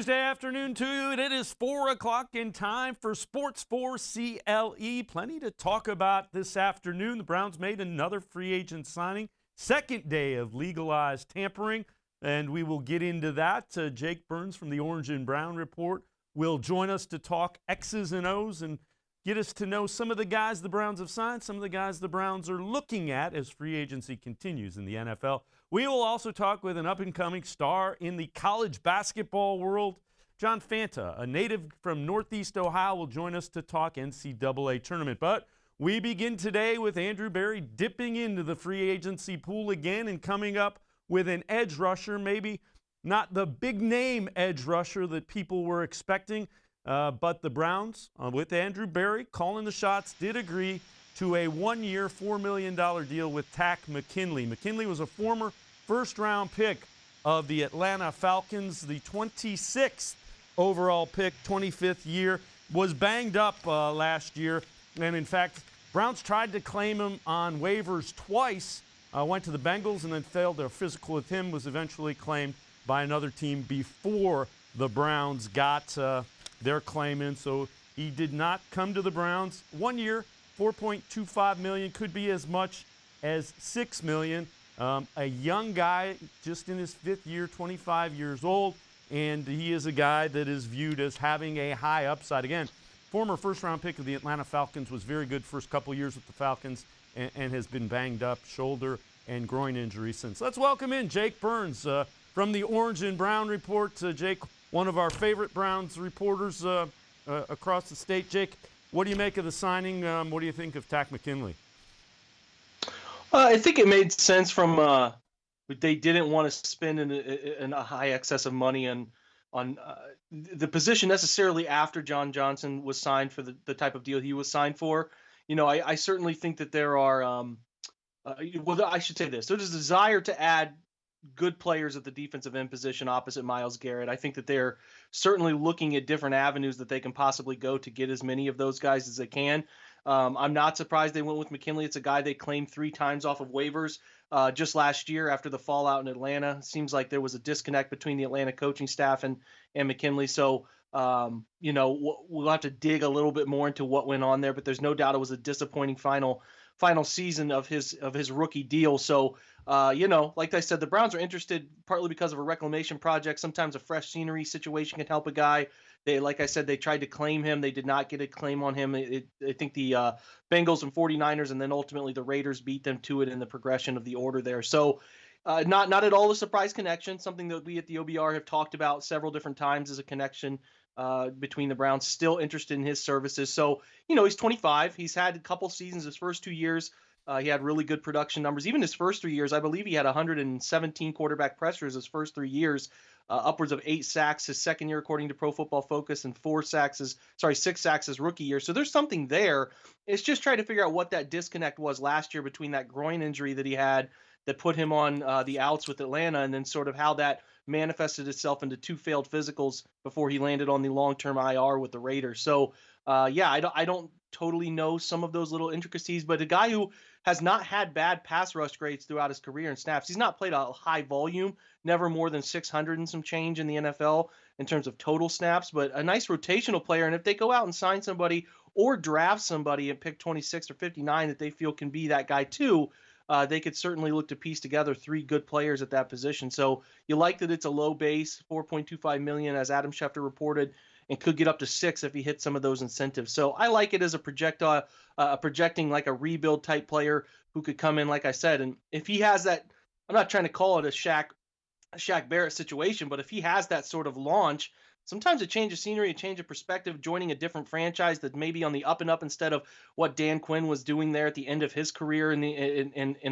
Tuesday afternoon to you, and it is 4 o'clock in time for Sports for CLE. Plenty to talk about this afternoon. The Browns made another free agent signing. Second day of legalized tampering, and we will get into that. Jake Burns from the Orange and Brown Report will join us to talk X's and O's and get us to know some of the guys the Browns have signed, some of the guys the Browns are looking at as free agency continues in the NFL. We will also talk with an up-and-coming star in the college basketball world. John Fanta, a native from Northeast Ohio, will join us to talk NCAA tournament. But we begin today with Andrew Berry dipping into the free agency pool again and coming up with an edge rusher, maybe not the big-name edge rusher that people were expecting, but the Browns, with Andrew Berry calling the shots, did agree to a one-year, $4 million deal with Takk McKinley. McKinley was a former first-round pick of the Atlanta Falcons, the 26th overall pick, 25th year, was banged up last year. And, in fact, Browns tried to claim him on waivers twice, went to the Bengals and then failed. Their physical with him was eventually claimed by another team before the Browns got their claim in. So he did not come to the Browns. 1 year, $4.25 million, could be as much as $6 million. A young guy, just in his fifth year, 25 years old, and he is a guy that is viewed as having a high upside. Again, former first-round pick of the Atlanta Falcons, was very good first couple years with the Falcons and has been banged up, shoulder and groin injury since. Let's welcome in Jake Burns from the Orange and Brown Report. Jake, one of our favorite Browns reporters across the state. Jake, what do you make of the signing? What do you think of Takk McKinley? I think it made sense from they didn't want to spend in a high excess of money on the position necessarily after John Johnson was signed for the type of deal he was signed for. You know, I certainly think that there are well, I should say this. There's a desire to add good players at the defensive end position opposite Myles Garrett. I think that they're certainly looking at different avenues that they can possibly go to get as many of those guys as they can. I'm not surprised they went with McKinley. It's a guy they claimed 3 times off of waivers just last year after the fallout in Atlanta. It seems like there was a disconnect between the Atlanta coaching staff and McKinley. So, you know, we'll have to dig a little bit more into what went on there, but there's no doubt it was a disappointing final season of his rookie deal. So, you know, like I said, the Browns are interested partly because of a reclamation project. Sometimes a fresh scenery situation can help a guy. Like I said, they tried to claim him. They did not get a claim on him. I think the Bengals and 49ers and then ultimately the Raiders beat them to it in the progression of the order there. So not at all a surprise connection, something that we at the OBR have talked about several different times as a connection between the Browns. Still interested in his services. So, you know, he's 25. He's had a couple seasons. His first 2 years, he had really good production numbers. Even his first 3 years, I believe he had 117 quarterback pressures his first 3 years, upwards of 8 sacks his second year, according to Pro Football Focus, and 6 sacks his rookie year. So there's something there. It's just trying to figure out what that disconnect was last year between that groin injury that he had that put him on the outs with Atlanta, and then sort of how that manifested itself into 2 failed physicals before he landed on the long-term IR with the Raiders. So, yeah, I don't totally know some of those little intricacies, but a guy who has not had bad pass rush grades throughout his career in snaps. He's not played a high volume, never more than 600 and some change in the NFL in terms of total snaps, but a nice rotational player. And if they go out and sign somebody or draft somebody and pick 26 or 59 that they feel can be that guy too, they could certainly look to piece together 3 good players at that position. So you like that it's a low base, $4.25 million, as Adam Schefter reported, and could get up to 6 if he hits some of those incentives. So I like it as a projecting like a rebuild type player who could come in, like I said. And if he has that, I'm not trying to call it a Shaq Barrett situation, but if he has that sort of launch, sometimes a change of scenery, a change of perspective, joining a different franchise that maybe on the up and up instead of what Dan Quinn was doing there at the end of his career in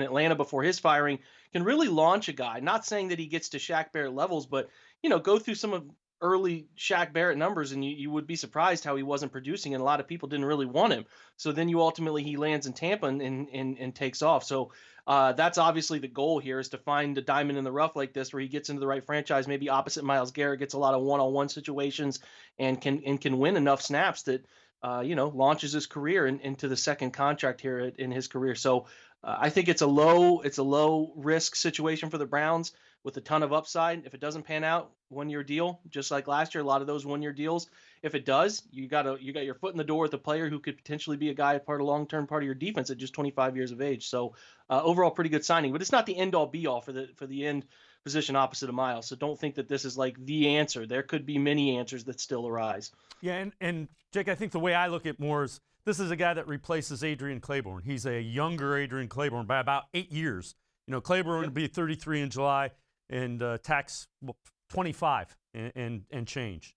Atlanta before his firing, can really launch a guy. Not saying that he gets to Shaq Barrett levels, but, you know, go through some of early Shaq Barrett numbers and you would be surprised how he wasn't producing, and a lot of people didn't really want him. So then he lands in Tampa and takes off. So that's obviously the goal here, is to find a diamond in the rough like this where he gets into the right franchise, maybe opposite Myles Garrett, gets a lot of one-on-one situations and can win enough snaps that launches his career into the second contract here in his career. So I think it's a low risk situation for the Browns with a ton of upside. If it doesn't pan out, 1-year deal, just like last year, a lot of those 1-year deals. If it does, you got your foot in the door with a player who could potentially be a guy part of long-term part of your defense at just 25 years of age. So overall, pretty good signing, but it's not the end-all be-all for the end position opposite of Miles. So don't think that this is like the answer. There could be many answers that still arise. Yeah, and Jake, I think the way I look at more is this is a guy that replaces Adrian Claiborne. He's a younger Adrian Claiborne by about 8 years. You know, Claiborne would be 33 in July, and Tack's 25 and change.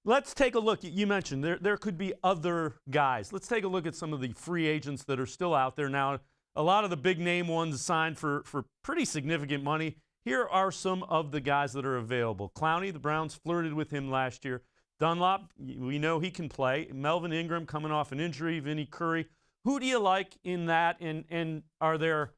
Let's take a look. You mentioned there could be other guys. Let's take a look at some of the free agents that are still out there now. A lot of the big name ones signed for pretty significant money. Here are some of the guys that are available. Clowney, the Browns flirted with him last year. Dunlop, we know he can play. Melvin Ingram coming off an injury. Vinnie Curry. Who do you like in that? And are there,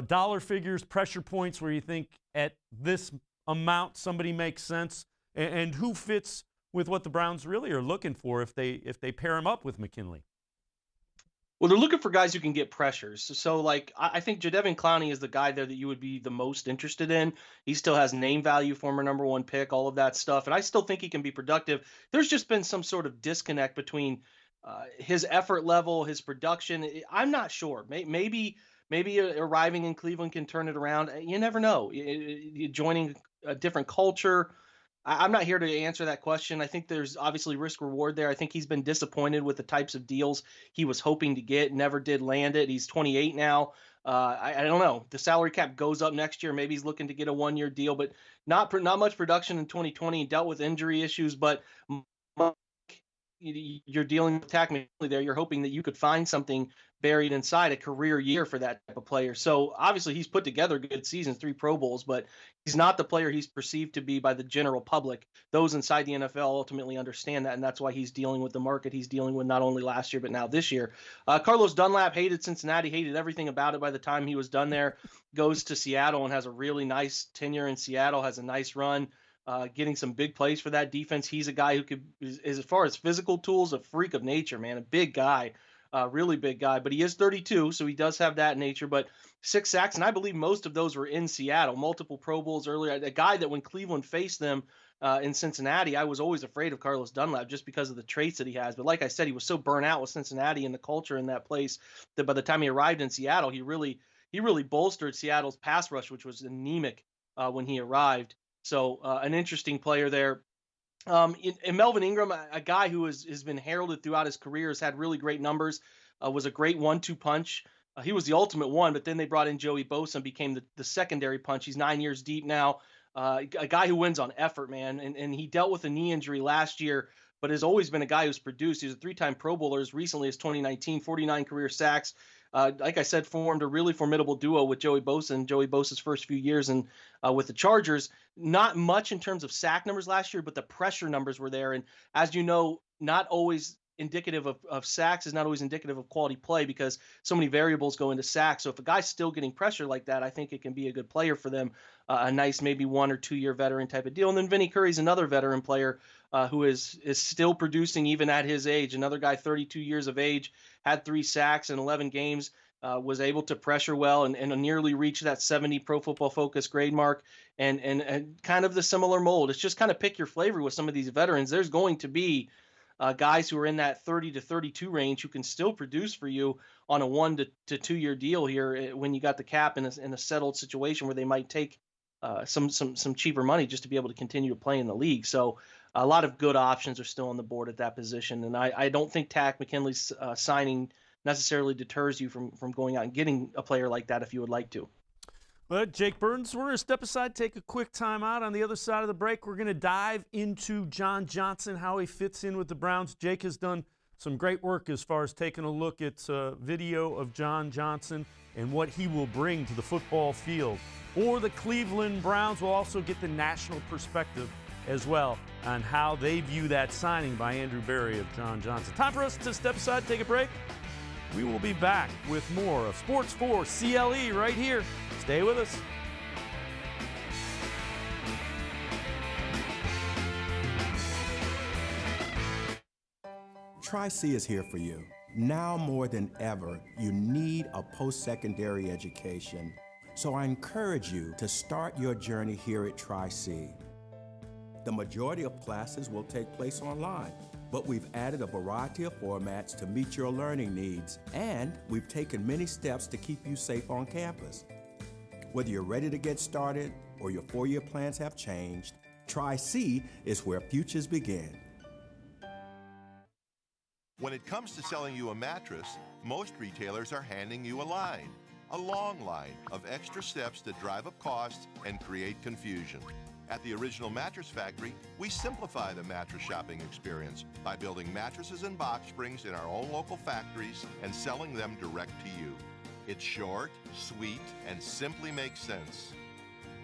dollar figures, pressure points where you think at this amount somebody makes sense? And who fits with what the Browns really are looking for if they pair him up with McKinley? Well, they're looking for guys who can get pressures. So I think Jadeveon Clowney is the guy there that you would be the most interested in. He still has name value, former #1 pick, all of that stuff. And I still think he can be productive. There's just been some sort of disconnect between his effort level, his production. I'm not sure. Maybe arriving in Cleveland can turn it around. You never know. Joining a different culture. I'm not here to answer that question. I think there's obviously risk reward there. I think he's been disappointed with the types of deals he was hoping to get, never did land it. He's 28 now. I don't know. The salary cap goes up next year. Maybe he's looking to get a 1-year deal, but not much production in 2020. He dealt with injury issues, but you're dealing with Takk McKinley there. You're hoping that you could find something buried inside a career year for that type of player. So obviously he's put together good seasons, 3 Pro Bowls, but he's not the player he's perceived to be by the general public. Those inside the NFL ultimately understand that, and that's why he's dealing with the market he's dealing with not only last year, but now this year. Carlos Dunlap hated Cincinnati, hated everything about it by the time he was done there, goes to Seattle and has a really nice tenure in Seattle, has a nice run. Getting some big plays for that defense. He's a guy who is as far as physical tools, a freak of nature, man, a big guy, really big guy, but he is 32, so he does have that nature, but 6 sacks, and I believe most of those were in Seattle, multiple Pro Bowls earlier. A guy that when Cleveland faced them in Cincinnati, I was always afraid of Carlos Dunlap just because of the traits that he has, but like I said, he was so burnt out with Cincinnati and the culture in that place that by the time he arrived in Seattle, he really bolstered Seattle's pass rush, which was anemic when he arrived. So an interesting player there. And Melvin Ingram, a guy who has been heralded throughout his career, has had really great numbers, was a great 1-2 punch. He was the ultimate one, but then they brought in Joey Bosa and became the secondary punch. He's 9 years deep now. A guy who wins on effort, man. And he dealt with a knee injury last year, but has always been a guy who's produced. He's a 3-time Pro Bowler as recently as 2019, 49 career sacks. Like I said, formed a really formidable duo with Joey Bosa in Joey Bosa's first few years and with the Chargers. Not much in terms of sack numbers last year, but the pressure numbers were there. And as you know, not always indicative of sacks is not always indicative of quality play because so many variables go into sacks. So if a guy's still getting pressure like that, I think it can be a good player for them, a nice maybe 1 or 2 year veteran type of deal. And then Vinnie Curry's another veteran player who is still producing even at his age. Another guy, 32 years of age, had 3 sacks in 11 games, was able to pressure well and nearly reach that 70 Pro Football Focus grade mark and kind of the similar mold. It's just kind of pick your flavor with some of these veterans. There's going to be guys who are in that 30 to 32 range who can still produce for you on a 1 to 2 year deal here when you got the cap in a settled situation where they might take some cheaper money just to be able to continue to play in the league. So a lot of good options are still on the board at that position. And I don't think Takk McKinley's signing necessarily deters you from going out and getting a player like that if you would like to. Well, Jake Burns, we're going to step aside, take a quick time out. On the other side of the break, we're going to dive into John Johnson, how he fits in with the Browns. Jake has done some great work as far as taking a look at video of John Johnson and what he will bring to the football field. For the Cleveland Browns, we'll also get the national perspective as well on how they view that signing by Andrew Berry of John Johnson. Time for us to step aside, take a break. We will be back with more of Sports 4 CLE right here. Stay with us. Tri-C is here for you. Now more than ever, you need a post-secondary education So I encourage you to start your journey here at Tri-C. The majority of classes will take place online, but we've added a variety of formats to meet your learning needs, and we've taken many steps to keep you safe on campus. Whether you're ready to get started or your four-year plans have changed, Tri-C is where futures begin. When it comes to selling you a mattress, most retailers are handing you a long line of extra steps that drive up costs and create confusion. At the Original Mattress Factory, we simplify the mattress shopping experience by building mattresses and box springs in our own local factories and selling them direct to you. It's short, sweet, and simply makes sense.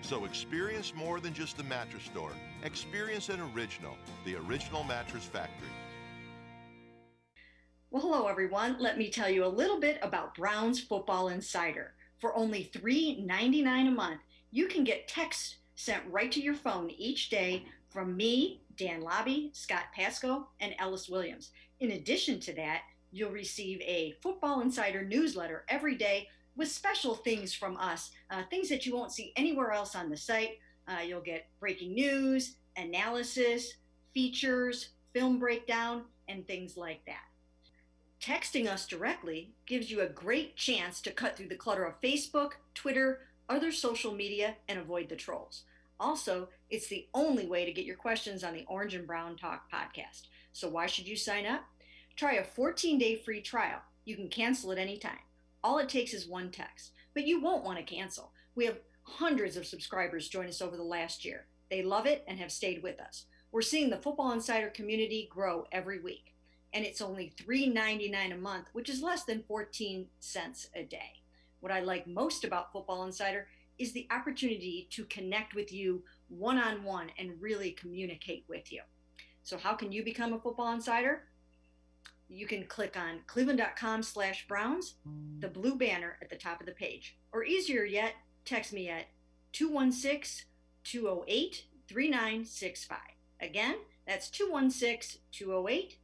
So experience more than just the mattress store. Experience an original, the Original Mattress Factory. Well, hello everyone. Let me tell you a little bit about Browns Football Insider. For only $3.99 a month, you can get text sent right to your phone each day from me, Dan Lobby, Scott Pasco, and Ellis Williams. In addition to that, you'll receive a Football Insider newsletter every day with special things from us, things that you won't see anywhere else on the site. You'll get breaking news, analysis, features, film breakdown, and things like that. Texting us directly gives you a great chance to cut through the clutter of Facebook, Twitter, other social media, and avoid the trolls. Also, it's the only way to get your questions on the Orange and Brown Talk podcast. So why should you sign up? Try a 14-day free trial. You can cancel at any time. All it takes is one text, but you won't want to cancel. We have hundreds of subscribers join us over the last year. They love it and have stayed with us. We're seeing the Football Insider community grow every week. And it's only $3.99 a month, which is less than 14 cents a day. What I like most about Football Insider is the opportunity to connect with you one-on-one and really communicate with you. So how can you become a Football Insider? You can click on cleveland.com/Browns, the blue banner at the top of the page. Or easier yet, text me at 216-208-3965. Again, that's 216-208-3965.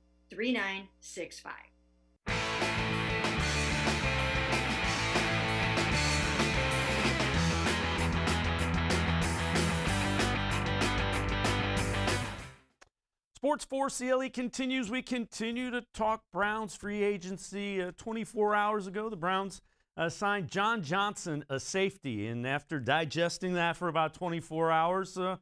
Sports 4 CLE continues. We continue to talk Browns free agency. 24 hours ago, the Browns signed John Johnson, a safety. And after digesting that for about 24 hours, got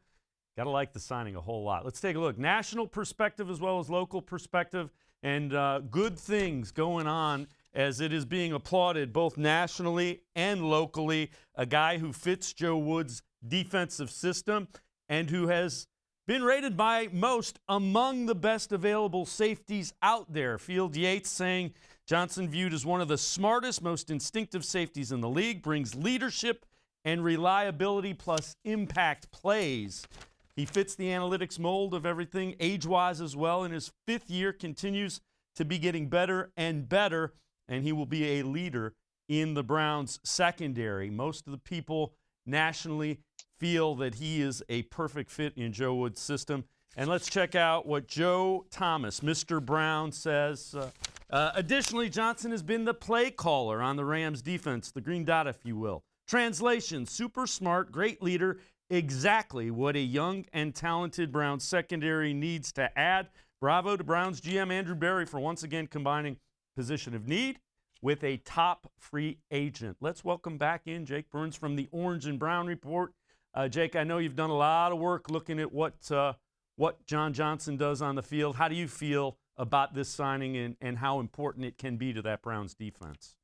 to like the signing a whole lot. Let's take a look. National perspective as well as local perspective, and good things going on as it is being applauded both nationally and locally. A guy who fits Joe Woods' defensive system and who has been rated by most among the best available safeties out there. Field Yates saying Johnson, viewed as one of the smartest, most instinctive safeties in the league, brings leadership and reliability plus impact plays. He fits the analytics mold of everything, age-wise as well. In his fifth year, continues to be getting better and better, and he will be a leader in the Browns secondary. Most of the people nationally feel that he is a perfect fit in Joe Woods' system. And let's check out what Joe Thomas, Mr. Brown, says. Additionally, Johnson has been the play caller on the Rams defense, the green dot, if you will. Translation, super smart, great leader, exactly what a young and talented Browns secondary needs to add. Bravo to Browns GM Andrew Berry for once again combining position of need with a top free agent. Let's welcome back in Jake Burns from the Orange and Brown Report. Jake, I know you've done a lot of work looking at what John Johnson does on the field. How do you feel about this signing and how important it can be to that Browns defense?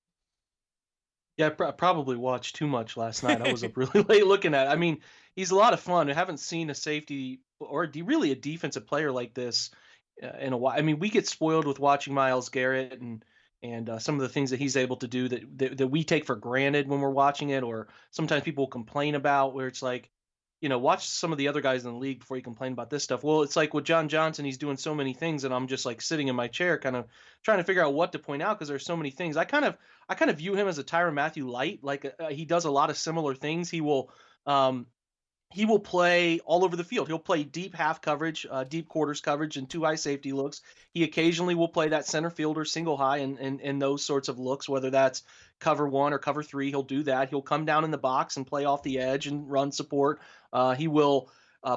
Yeah, I probably watched too much last night. I was up really late looking at it. I mean, he's a lot of fun. I haven't seen a safety or really a defensive player like this in a while. I mean, we get spoiled with watching Myles Garrett and some of the things that he's able to do that we take for granted when we're watching it, or sometimes people complain about, where it's like, watch some of the other guys in the league before you complain about this stuff. Well, it's like with John Johnson, he's doing so many things, and I'm just like sitting in my chair kind of trying to figure out what to point out because there's so many things. I kind of view him as a Tyrann Mathieu light. Like he does a lot of similar things. He will he will play all over the field. He'll play deep half coverage, deep quarters coverage, and 2 high safety looks. He occasionally will play that center fielder single high and those sorts of looks, whether that's cover 1 or cover 3. He'll do that. He'll come down in the box and play off the edge and run support. He will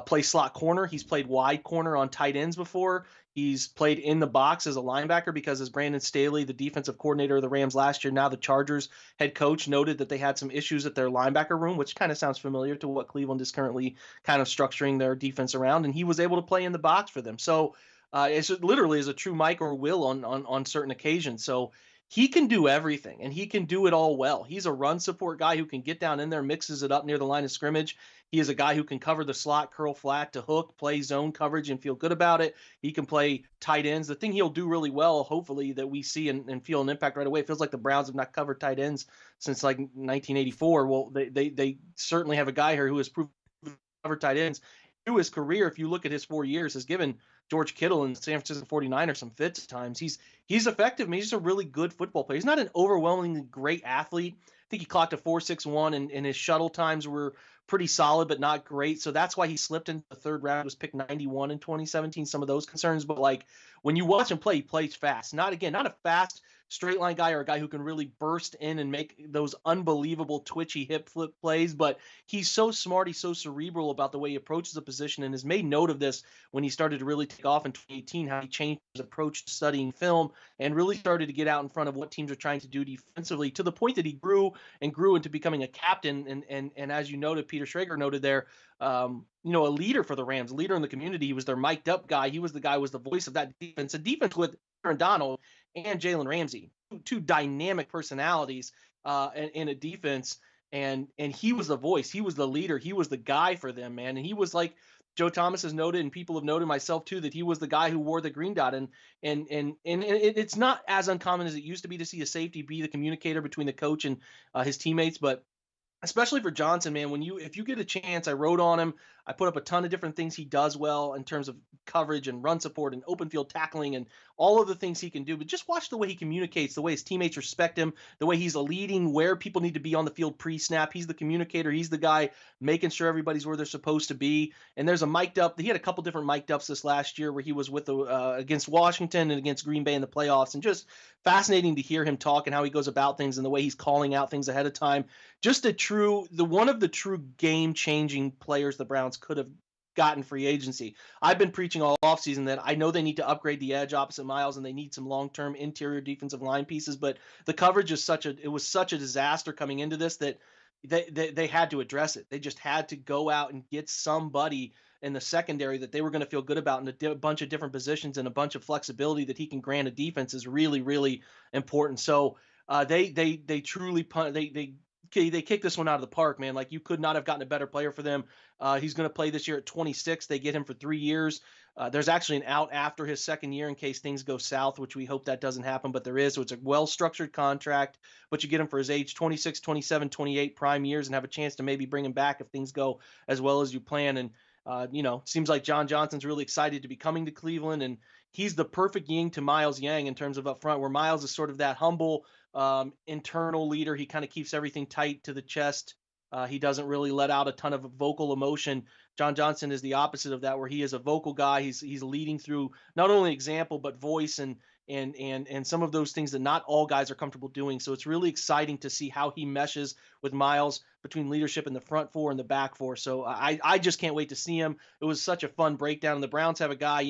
play slot corner. He's played wide corner on tight ends before. He's played in the box as a linebacker because, as Brandon Staley, the defensive coordinator of the Rams last year, now the Chargers head coach, noted that they had some issues at their linebacker room, which kind of sounds familiar to what Cleveland is currently kind of structuring their defense around. And he was able to play in the box for them. So it's literally is a true Mike or Will on certain occasions. So he can do everything, and he can do it all well. He's a run support guy who can get down in there, mixes it up near the line of scrimmage. He is a guy who can cover the slot, curl flat to hook, play zone coverage, and feel good about it. He can play tight ends. The thing he'll do really well, hopefully, that we see and feel an impact right away. It feels like the Browns have not covered tight ends since like 1984. Well, they certainly have a guy here who has proven to cover tight ends. Through his career, if you look at his 4 years, has given George Kittle and San Francisco 49ers some fits at times. He's effective. I mean, he's a really good football player. He's not an overwhelmingly great athlete. I think he clocked a 4.61, and his shuttle times were pretty solid, but not great. So that's why he slipped into the 3rd round. Was picked 91 in 2017. Some of those concerns, but like when you watch him play, he plays fast. Not a fast straight line guy or a guy who can really burst in and make those unbelievable twitchy hip flip plays, but he's so smart. He's so cerebral about the way he approaches the position, and has made note of this when he started to really take off in 2018, how he changed his approach to studying film and really started to get out in front of what teams are trying to do defensively, to the point that he grew into becoming a captain. And as you noted, Peter Schrager noted there, a leader for the Rams, a leader in the community. He was their mic'd up guy. He was the guy who was the voice of that defense, a defense with Aaron Donald and Jalen Ramsey, two dynamic personalities in a defense. And he was the voice. He was the leader. He was the guy for them, man. And he was, like Joe Thomas has noted, and people have noted, myself too, that he was the guy who wore the green dot. And it's not as uncommon as it used to be to see a safety be the communicator between the coach and his teammates, but especially for Johnson, man, if you get a chance, I wrote on him. I put up a ton of different things he does well in terms of coverage and run support and open field tackling and all of the things he can do. But just watch the way he communicates, the way his teammates respect him, the way he's leading where people need to be on the field pre-snap. He's the communicator. He's the guy making sure everybody's where they're supposed to be. And there's a mic'd up. He had a couple different mic'd ups this last year where he was with against Washington and against Green Bay in the playoffs. And just fascinating to hear him talk and how he goes about things and the way he's calling out things ahead of time. Just one of the true game-changing players the Browns could have gotten free agency. I've been preaching all offseason that I know they need to upgrade the edge opposite Miles, and they need some long-term interior defensive line pieces, but the coverage is was such a disaster coming into this that they had to address it. They just had to go out and get somebody in the secondary that they were going to feel good about in a bunch of different positions, and a bunch of flexibility that he can grant a defense is really, really important. So they truly they kicked this one out of the park, man. Like, you could not have gotten a better player for them. He's going to play this year at 26. They get him for 3 years. There's actually an out after his second year in case things go south, which we hope that doesn't happen, but there is. So it's a well-structured contract, but you get him for his age, 26, 27, 28 prime years, and have a chance to maybe bring him back if things go as well as you plan. And, seems like John Johnson's really excited to be coming to Cleveland, and he's the perfect yin to Miles Yang in terms of up front, where Miles is sort of that humble, internal leader. He kind of keeps everything tight to the chest. He doesn't really let out a ton of vocal emotion. John Johnson is the opposite of that, where he is a vocal guy. He's leading through not only example, but voice and some of those things that not all guys are comfortable doing. So it's really exciting to see how he meshes with Miles between leadership in the front four and the back four. So I just can't wait to see him. It was such a fun breakdown. And the Browns have a guy,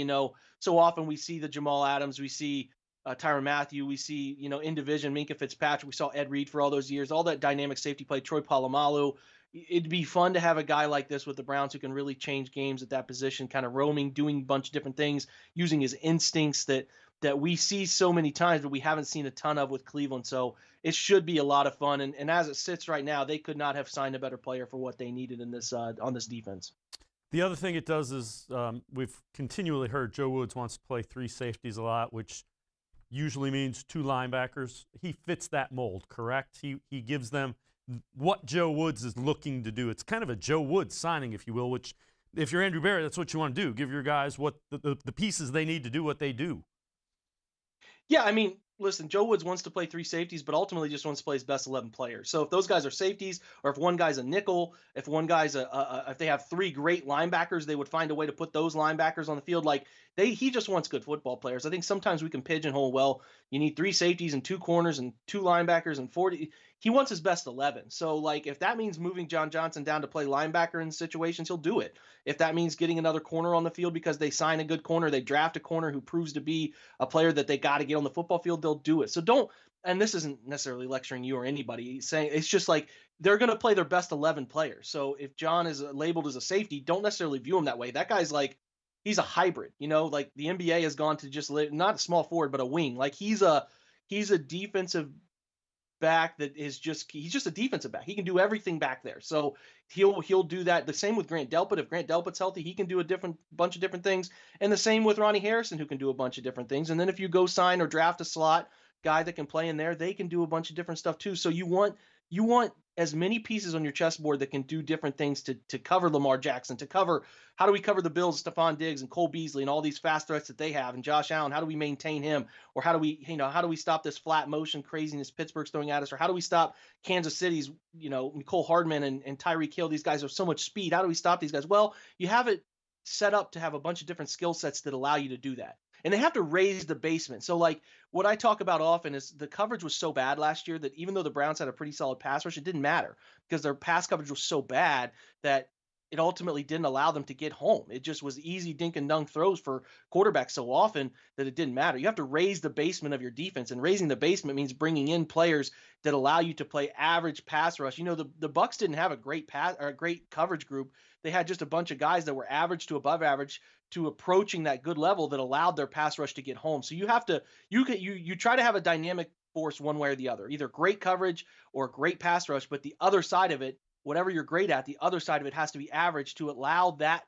so often we see the Jamal Adams, we see Tyrann Mathieu, we see, in division, Minkah Fitzpatrick, we saw Ed Reed for all those years, all that dynamic safety play, Troy Polamalu. It'd be fun to have a guy like this with the Browns who can really change games at that position, kind of roaming, doing a bunch of different things, using his instincts that we see so many times, but we haven't seen a ton of with Cleveland. So it should be a lot of fun. And as it sits right now, they could not have signed a better player for what they needed in this on this defense. The other thing it does is we've continually heard Joe Woods wants to play 3 safeties a lot, which usually means 2 linebackers. He fits that mold, correct? He gives them what Joe Woods is looking to do. It's kind of a Joe Woods signing, if you will, which if you're Andrew Barry, that's what you want to do. Give your guys what the pieces they need to do what they do. Yeah, I mean, listen, Joe Woods wants to play 3 safeties, but ultimately just wants to play his best 11 players. So if those guys are safeties, or if one guy's a nickel, if one guy's if they have 3 great linebackers, they would find a way to put those linebackers on the field. Like he just wants good football players. I think sometimes we can pigeonhole, well, you need 3 safeties and 2 corners and 2 linebackers and 40. He wants his best 11. So like if that means moving John Johnson down to play linebacker in situations, he'll do it. If that means getting another corner on the field because they sign a good corner, they draft a corner who proves to be a player that they got to get on the football field, they'll do it. So don't, and this isn't necessarily lecturing you or anybody, saying it's just like they're going to play their best 11 players. So if John is labeled as a safety, don't necessarily view him that way. That guy's like, he's a hybrid, like the NBA has gone to just not a small forward, but a wing. Like he's a defensive back that is he's just a defensive back. He can do everything back there. So he'll do that. The same with Grant Delpit. If Grant Delpit's healthy, he can do a bunch of different things. And the same with Ronnie Harrison, who can do a bunch of different things. And then if you go sign or draft a slot guy that can play in there, they can do a bunch of different stuff too. So you want as many pieces on your chessboard that can do different things to cover Lamar Jackson, to cover, how do we cover the Bills, Stephon Diggs and Cole Beasley and all these fast threats that they have, and Josh Allen, how do we maintain him? Or how do we stop this flat motion craziness Pittsburgh's throwing at us? Or how do we stop Kansas City's, Nicole Hardman and Tyreek Hill? These guys have so much speed. How do we stop these guys? Well, you have it set up to have a bunch of different skill sets that allow you to do that. And they have to raise the basement. So like what I talk about often is the coverage was so bad last year that even though the Browns had a pretty solid pass rush, it didn't matter because their pass coverage was so bad that it ultimately didn't allow them to get home. It just was easy dink and dunk throws for quarterbacks so often that it didn't matter. You have to raise the basement of your defense, and raising the basement means bringing in players that allow you to play average pass rush. The Bucs didn't have a great great coverage group. They had just a bunch of guys that were average to above average to approaching that good level that allowed their pass rush to get home. So you try to have a dynamic force one way or the other, either great coverage or great pass rush, but the other side of it, whatever you're great at, the other side of it has to be average to allow that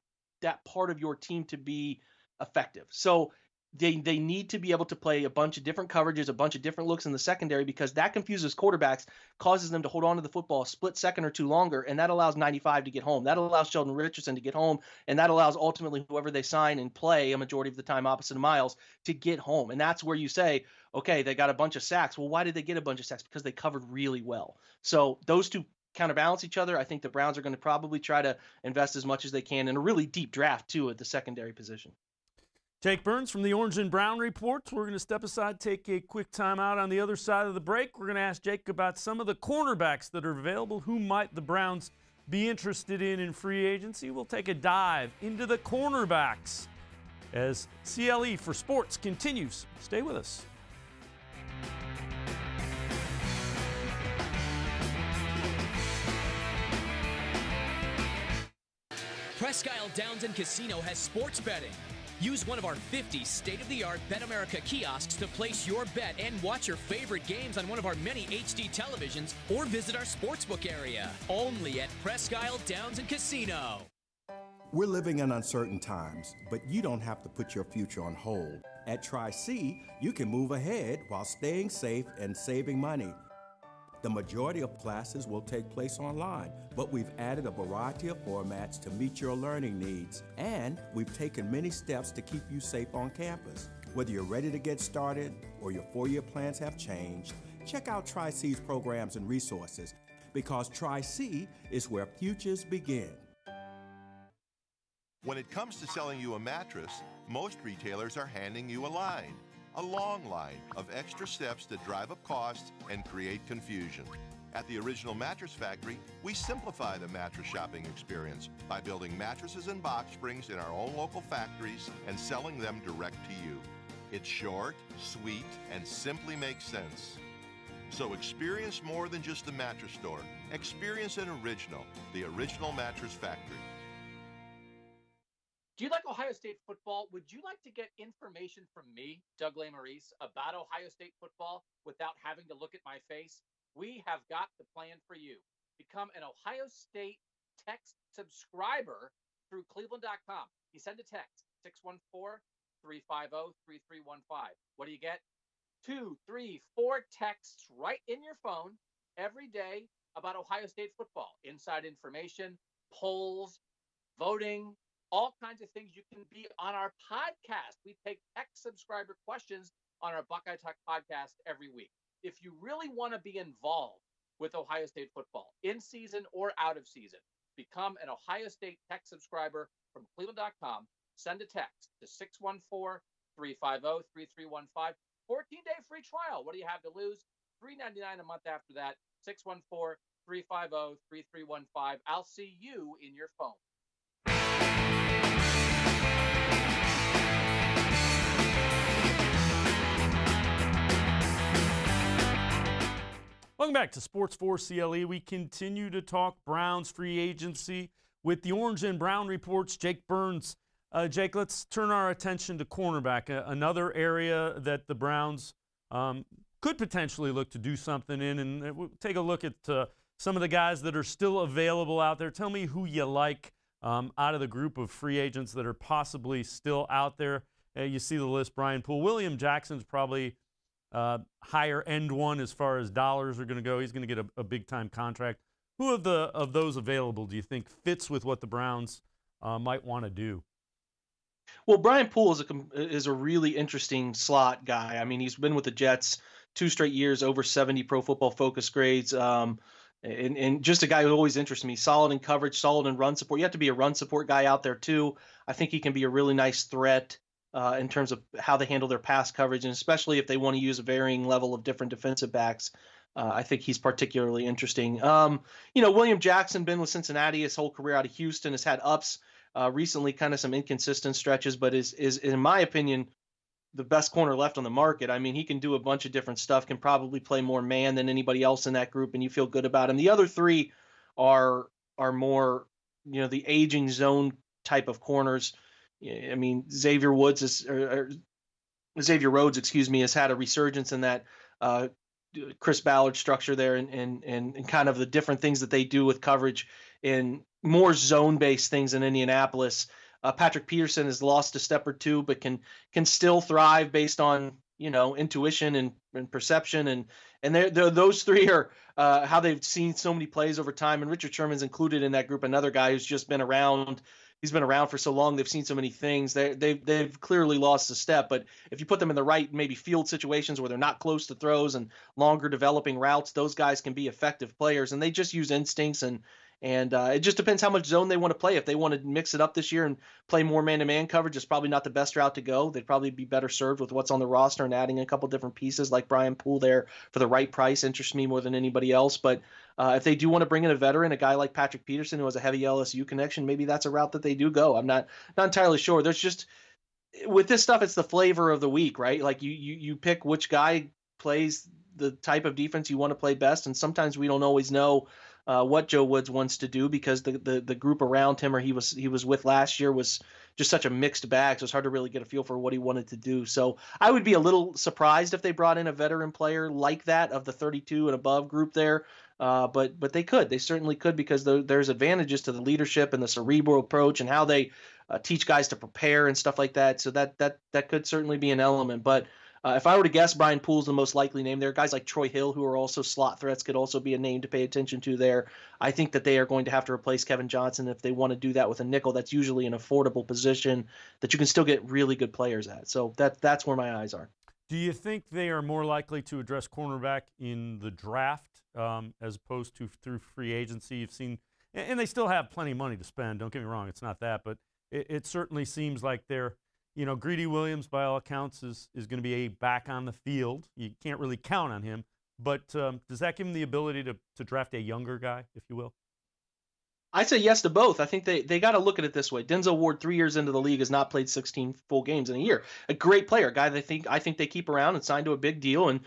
part of your team to be effective. So they need to be able to play a bunch of different coverages, a bunch of different looks in the secondary, because that confuses quarterbacks, causes them to hold on to the football a split second or two longer, and that allows 95 to get home. That allows Sheldon Richardson to get home, and that allows ultimately whoever they sign and play a majority of the time opposite of Miles to get home. And that's where you say, okay, they got a bunch of sacks. Well, why did they get a bunch of sacks? Because they covered really well. So those two counterbalance each other. I think the Browns are going to probably try to invest as much as they can in a really deep draft too at the secondary position. Jake Burns from the Orange and Brown Reports. We're going to step aside, take a quick time out. On the other side of the break, we're going to ask Jake about some of the cornerbacks that are available. Who might the Browns be interested in free agency? We'll take a dive into the cornerbacks as CLE for Sports continues. Stay with us. Prescott Downs and Casino has sports betting. Use one of our 50 state-of-the-art Bet America kiosks to place your bet and watch your favorite games on one of our many HD televisions, or visit our sportsbook area. Only at Prescott Downs and Casino. We're living in uncertain times, but you don't have to put your future on hold. At Tri-C, you can move ahead while staying safe and saving money. The majority of classes will take place online, but we've added a variety of formats to meet your learning needs, and we've taken many steps to keep you safe on campus. Whether you're ready to get started or your four-year plans have changed, check out Tri-C's programs and resources, because Tri-C is where futures begin. When it comes to selling you a mattress, most retailers are handing you a line. A long line of extra steps that drive up costs and create confusion. At the Original Mattress Factory, we simplify the mattress shopping experience by building mattresses and box springs in our own local factories and selling them direct to you. It's short, sweet, and simply makes sense. So experience more than just the mattress store. Experience an original, the Original Mattress Factory. Do you like Ohio State football? Would you like to get information from me, Doug Lesmerises, about Ohio State football without having to look at my face? We have got the plan for you. Become an Ohio State text subscriber through cleveland.com. You send a text, 614-350-3315. What do you get? 2, 3, 4 texts right in your phone every day about Ohio State football. Inside information, polls, voting, all kinds of things. You can be on our podcast. We take text subscriber questions on our Buckeye Talk podcast every week. If you really want to be involved with Ohio State football, in season or out of season, become an Ohio State tech subscriber from cleveland.com. Send a text to 614-350-3315. 14-day free trial. What do you have to lose? $3.99 a month after that. 614-350-3315. I'll see you in your phone. Welcome back to Sports 4 CLE. We continue to talk Browns free agency with the Orange and Brown reports. Jake Burns. Jake, let's turn our attention to cornerback, another area that the Browns could potentially look to do something in. And we'll take a look at some of the guys that are still available out there. Tell me who you like out of the group of free agents that are possibly still out there. You see the list, Brian Poole. William Jackson's probably higher end one as far as dollars are going to go. He's going to get a big-time contract. Who of those available do you think fits with what the Browns might want to do? Well, Brian Poole is a really interesting slot guy. I mean, he's been with the Jets 2 straight years, over 70 Pro Football Focus grades, and just a guy who always interests me. Solid in coverage, solid in run support. You have to be a run support guy out there too. I think he can be a really nice threat in terms of how they handle their pass coverage, and especially if they want to use a varying level of different defensive backs. I think he's particularly interesting. William Jackson, been with Cincinnati his whole career out of Houston, has had ups. Recently, kind of some inconsistent stretches, but is in my opinion the best corner left on the market. I mean, he can do a bunch of different stuff, can probably play more man than anybody else in that group, and you feel good about him. The other 3 are more, the aging zone type of corners. I mean, Xavier Rhodes, has had a resurgence in that Chris Ballard structure there, and kind of the different things that they do with coverage in more zone-based things in Indianapolis. Patrick Peterson has lost a step or two, but can still thrive based on intuition and perception, and those 3 are how they've seen so many plays over time. And Richard Sherman's included in that group, another guy who's just been around. He's been around for so long. They've seen so many things. They've clearly lost a step. But if you put them in the right maybe field situations where they're not close to throws and longer developing routes, those guys can be effective players. And they just use instincts, and it just depends how much zone they want to play. If they want to mix it up this year and play more man-to-man coverage, it's probably not the best route to go. They'd probably be better served with what's on the roster and adding a couple different pieces like Brian Poole there for the right price interests me more than anybody else. But if they do want to bring in a veteran, a guy like Patrick Peterson who has a heavy LSU connection, maybe that's a route that they do go. I'm not entirely sure. There's just, with this stuff, it's the flavor of the week, right? Like you pick which guy plays the type of defense you want to play best, and sometimes we don't always know what Joe Woods wants to do because the group around him or he was with last year was just such a mixed bag. So it's hard to really get a feel for what he wanted to do. So I would be a little surprised if they brought in a veteran player like that of the 32 and above group there. But they certainly could, because there's advantages to the leadership and the cerebral approach and how they teach guys to prepare and stuff like that. So that could certainly be an element. But if I were to guess, Brian Poole's the most likely name there. Guys like Troy Hill, who are also slot threats, could also be a name to pay attention to there. I think that they are going to have to replace Kevin Johnson. If they want to do that with a nickel, that's usually an affordable position that you can still get really good players at. So that's where my eyes are. Do you think they are more likely to address cornerback in the draft as opposed to through free agency? You've seen, and they still have plenty of money to spend. Don't get me wrong, it's not that, but it certainly seems like they're, Greedy Williams, by all accounts, is going to be back on the field. You can't really count on him, but does that give him the ability to draft a younger guy, if you will? I'd say yes to both. I think they got to look at it this way. Denzel Ward, 3 years into the league, has not played 16 full games in a year. A great player, a guy that I think they keep around and signed to a big deal, and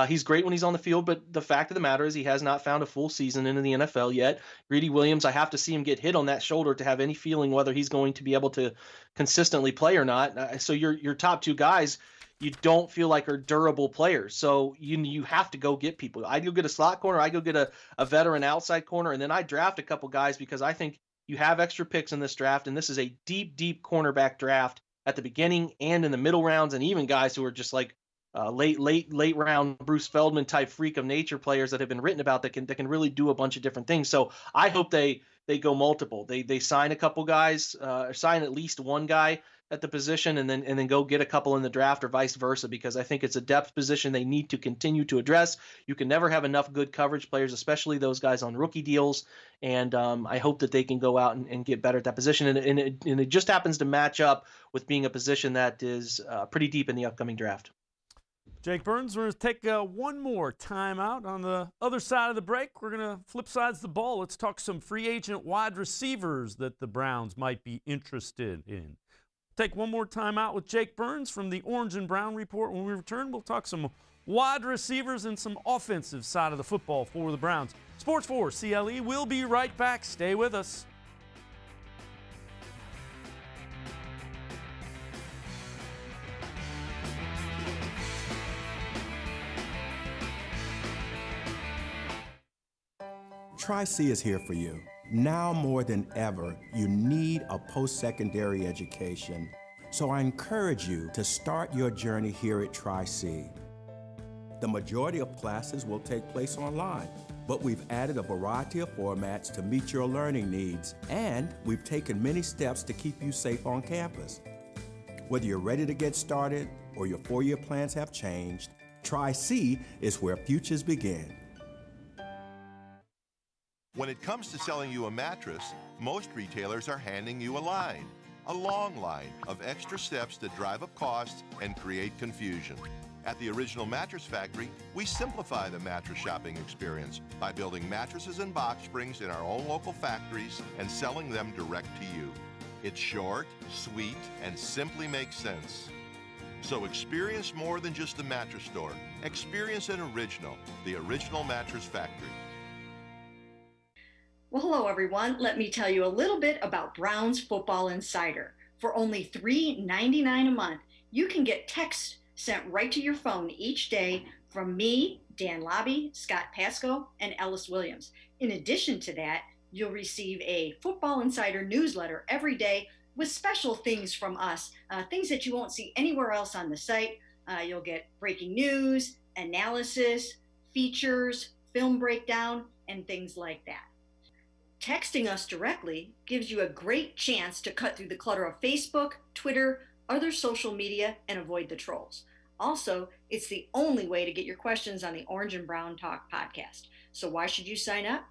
he's great when he's on the field. But the fact of the matter is he has not found a full season into the NFL yet. Greedy Williams, I have to see him get hit on that shoulder to have any feeling whether he's going to be able to consistently play or not. So your top 2 guys, you don't feel like are durable players. So you have to go get people. I go get a slot corner. I go get a veteran outside corner. And then I draft a couple guys because I think you have extra picks in this draft. And this is a deep, deep cornerback draft at the beginning and in the middle rounds. And even guys who are just like late round Bruce Feldman type freak of nature players that have been written about that can really do a bunch of different things. So I hope they go multiple. They sign a couple guys, sign at least one guy at the position and then go get a couple in the draft or vice versa, because I think it's a depth position they need to continue to address. You can never have enough good coverage players, especially those guys on rookie deals. And I hope that they can go out and get better at that position. And it just happens to match up with being a position that is pretty deep in the upcoming draft. Jake Burns, we're going to take one more timeout. On the other side of the break, we're going to flip sides of the ball. Let's talk some free agent wide receivers that the Browns might be interested in. Take one more timeout with Jake Burns from the Orange and Brown Report. When we return, we'll talk some wide receivers and some offensive side of the football for the Browns. Sports 4 CLE, we'll be right back. Stay with us. Tri-C is here for you. Now more than ever, you need a post-secondary education. So I encourage you to start your journey here at Tri-C. The majority of classes will take place online, but we've added a variety of formats to meet your learning needs, and we've taken many steps to keep you safe on campus. Whether you're ready to get started or your four-year plans have changed, Tri-C is where futures begin. When it comes to selling you a mattress, most retailers are handing you a long line of extra steps that drive up costs and create confusion. At the Original Mattress Factory, we simplify the mattress shopping experience by building mattresses and box springs in our own local factories and selling them direct to you. It's short, sweet, and simply makes sense. So experience more than just the mattress store. Experience an original, the Original Mattress Factory. Well, hello everyone. Let me tell you a little bit about Browns Football Insider. For only $3.99 a month, you can get text sent right to your phone each day from me, Dan Lobby, Scott Pasco, and Ellis Williams. In addition to that, you'll receive a Football Insider newsletter every day with special things from us, things that you won't see anywhere else on the site. You'll get breaking news, analysis, features, film breakdown, and things like that. Texting us directly gives you a great chance to cut through the clutter of Facebook, Twitter, other social media, and avoid the trolls. Also, it's the only way to get your questions on the Orange and Brown Talk podcast. So why should you sign up?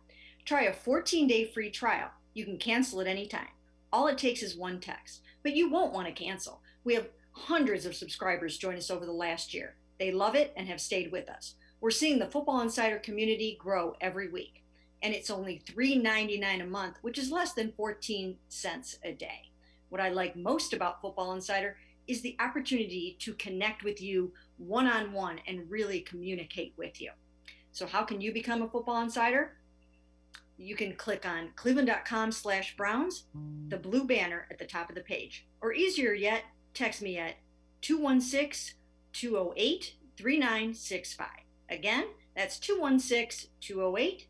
Try a 14-day free trial. You can cancel at any time. All it takes is one text, but you won't want to cancel. We have hundreds of subscribers join us over the last year. They love it and have stayed with us. We're seeing the Football Insider community grow every week. And it's only $3.99 a month, which is less than 14 cents a day. What I like most about Football Insider is the opportunity to connect with you one-on-one and really communicate with you. So how can you become a Football Insider? You can click on cleveland.com/Browns, the blue banner at the top of the page. Or easier yet, text me at 216-208-3965. Again, that's 216-208-3965.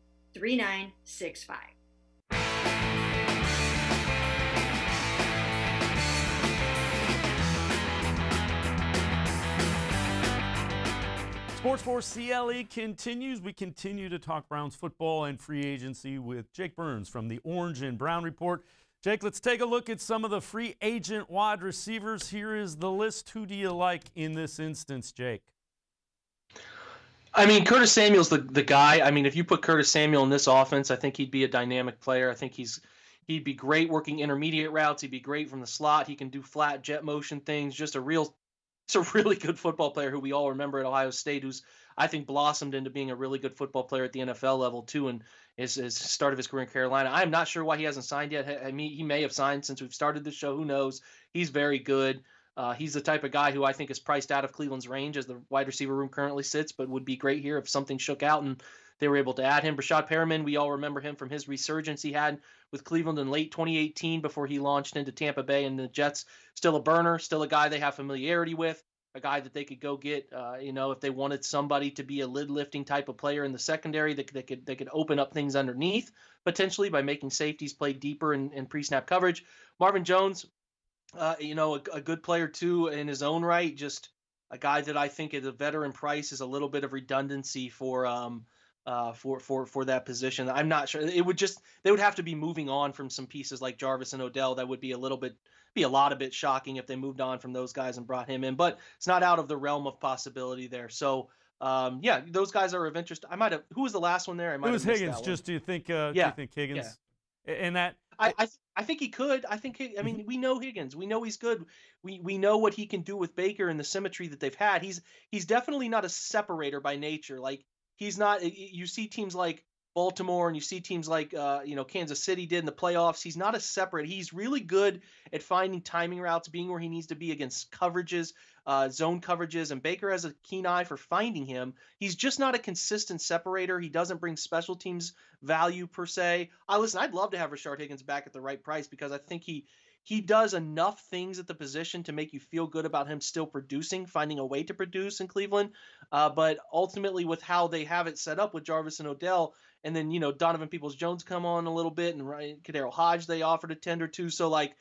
Sports 4 CLE continues. We continue to talk Browns football and free agency with Jake Burns from the Orange and Brown Report. Jake, let's take a look at some of the free agent wide receivers. Here is the list. Who do you like in this instance, Jake? I mean, Curtis Samuel's the guy. I mean, if you put Curtis Samuel in this offense, I think he'd be a dynamic player. I think he'd be great working intermediate routes. He'd be great from the slot. He can do flat jet motion things. It's a really good football player who we all remember at Ohio State, who's, I think, blossomed into being a really good football player at the NFL level too, and is start of his career in Carolina. I'm not sure why he hasn't signed yet. I mean, he may have signed since we've started the show. Who knows? He's very good. He's the type of guy who I think is priced out of Cleveland's range as the wide receiver room currently sits, but would be great here if something shook out and they were able to add him. Brashad Perriman, we all remember him from his resurgence he had with Cleveland in late 2018 before he launched into Tampa Bay and the Jets. Still a burner, still a guy they have familiarity with, a guy that they could go get, if they wanted somebody to be a lid-lifting type of player in the secondary, they could open up things underneath potentially by making safeties play deeper in pre-snap coverage. Marvin Jones, a good player too in his own right, just a guy that I think at a veteran price is a little bit of redundancy for for that position. I'm not sure. They would have to be moving on from some pieces like Jarvis and Odell. That would be a lot of bit shocking if they moved on from those guys and brought him in. But it's not out of the realm of possibility there. So yeah, those guys are of interest. Who was the last one there? It was Higgins. Just do you think Higgins? Yeah. And that I think he could. I mean, we know Higgins. We know he's good. We know what he can do with Baker and the symmetry that they've had. He's definitely not a separator by nature. Like he's not. You see teams like Baltimore and you see teams like Kansas City did in the playoffs. He's not a separator. He's really good at finding timing routes, being where he needs to be against coverages, zone coverages, and Baker has a keen eye for finding him. He's just not a consistent separator. He doesn't bring special teams value per se. I'd love to have Rashard Higgins back at the right price because I think he does enough things at the position to make you feel good about him still producing, finding a way to produce in Cleveland. But ultimately with how they have it set up with Jarvis and Odell, and then, Donovan Peoples-Jones come on a little bit, and Kadarius Hodge they offered a tender to. So I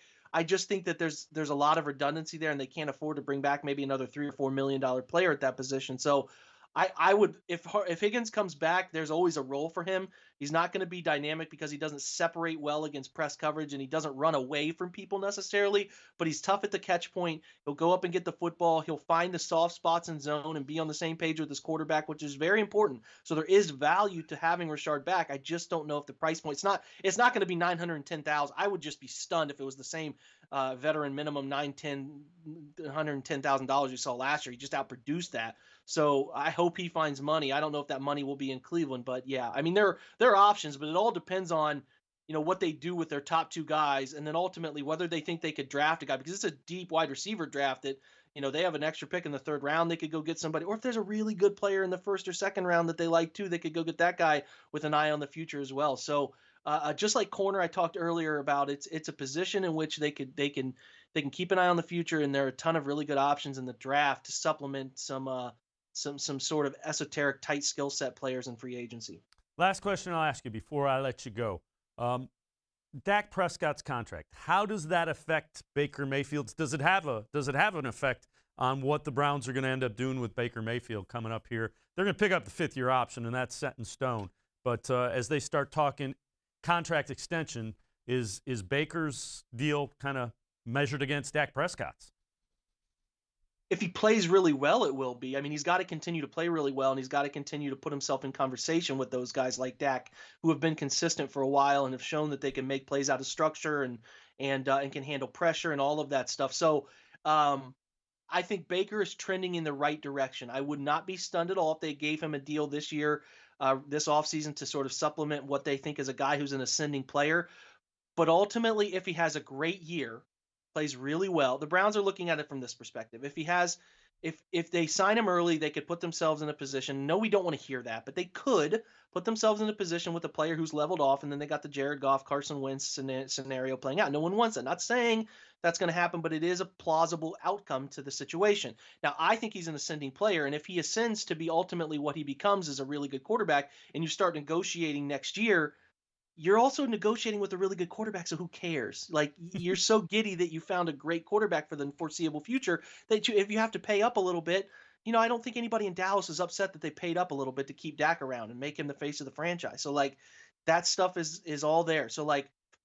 just think that there's a lot of redundancy there, and they can't afford to bring back maybe another $3 or $4 million player at that position. So I would, if Higgins comes back, there's always a role for him. He's not going to be dynamic because he doesn't separate well against press coverage and he doesn't run away from people necessarily, but he's tough at the catch point. He'll go up and get the football. He'll find the soft spots in zone and be on the same page with his quarterback, which is very important. So there is value to having Rashard back. I just don't know if the price point, it's not going to be $910,000. I would just be stunned if it was the same veteran minimum $110,000 you saw last year. He just outproduced that. So I hope he finds money. I don't know if that money will be in Cleveland, but yeah, I mean, there are options, but it all depends on, what they do with their top two guys. And then ultimately whether they think they could draft a guy, because it's a deep wide receiver draft that, they have an extra pick in the third round. They could go get somebody, or if there's a really good player in the first or second round that they like too, they could go get that guy with an eye on the future as well. So just like corner, I talked earlier about, it's a position in which they can keep an eye on the future. And there are a ton of really good options in the draft to supplement some sort of esoteric tight skill set players in free agency. Last question I'll ask you before I let you go. Dak Prescott's contract, how does that affect Baker Mayfield's? Does it have an effect on what the Browns are going to end up doing with Baker Mayfield coming up here? They're going to pick up the fifth-year option, and that's set in stone. But as they start talking contract extension, is Baker's deal kind of measured against Dak Prescott's? If he plays really well, it will be. I mean, he's got to continue to play really well, and he's got to continue to put himself in conversation with those guys like Dak, who have been consistent for a while and have shown that they can make plays out of structure and can handle pressure and all of that stuff. So I think Baker is trending in the right direction. I would not be stunned at all if they gave him a deal this year, this offseason, to sort of supplement what they think is a guy who's an ascending player. But ultimately, if he has a great year, plays really well. The Browns are looking at it from this perspective. If they sign him early, they could put themselves in a position. No, we don't want to hear that, but they could put themselves in a position with a player who's leveled off, and then they got the Jared Goff, Carson Wentz scenario playing out. No one wants it. Not saying that's going to happen, but it is a plausible outcome to the situation. Now, I think he's an ascending player, and if he ascends to be ultimately what he becomes is a really good quarterback, and you start negotiating next year, you're also negotiating with a really good quarterback, so who cares? Like, you're so giddy that you found a great quarterback for the foreseeable future that if you have to pay up a little bit, I don't think anybody in Dallas is upset that they paid up a little bit to keep Dak around and make him the face of the franchise. So, that stuff is all there. So,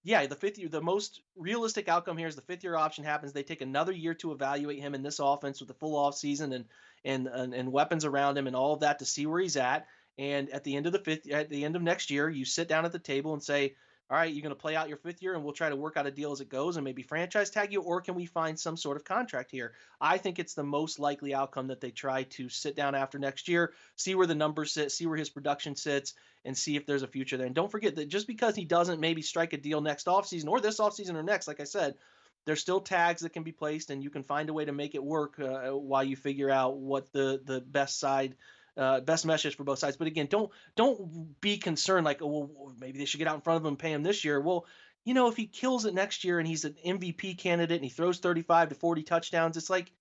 yeah, the fifth year, the most realistic outcome here is the fifth-year option happens. They take another year to evaluate him in this offense with the full offseason and weapons around him and all of that to see where he's at. And at the end of next year, you sit down at the table and say, all right, you're going to play out your fifth year and we'll try to work out a deal as it goes and maybe franchise tag you, or can we find some sort of contract here? I think it's the most likely outcome that they try to sit down after next year, see where the numbers sit, see where his production sits, and see if there's a future there. And don't forget that just because he doesn't maybe strike a deal next offseason or this offseason or next, like I said, there's still tags that can be placed and you can find a way to make it work while you figure out what the best message for both sides. But again, don't be concerned like, oh, well, maybe they should get out in front of him and pay him this year. Well, if he kills it next year and he's an MVP candidate and he throws 35 to 40 touchdowns, it's like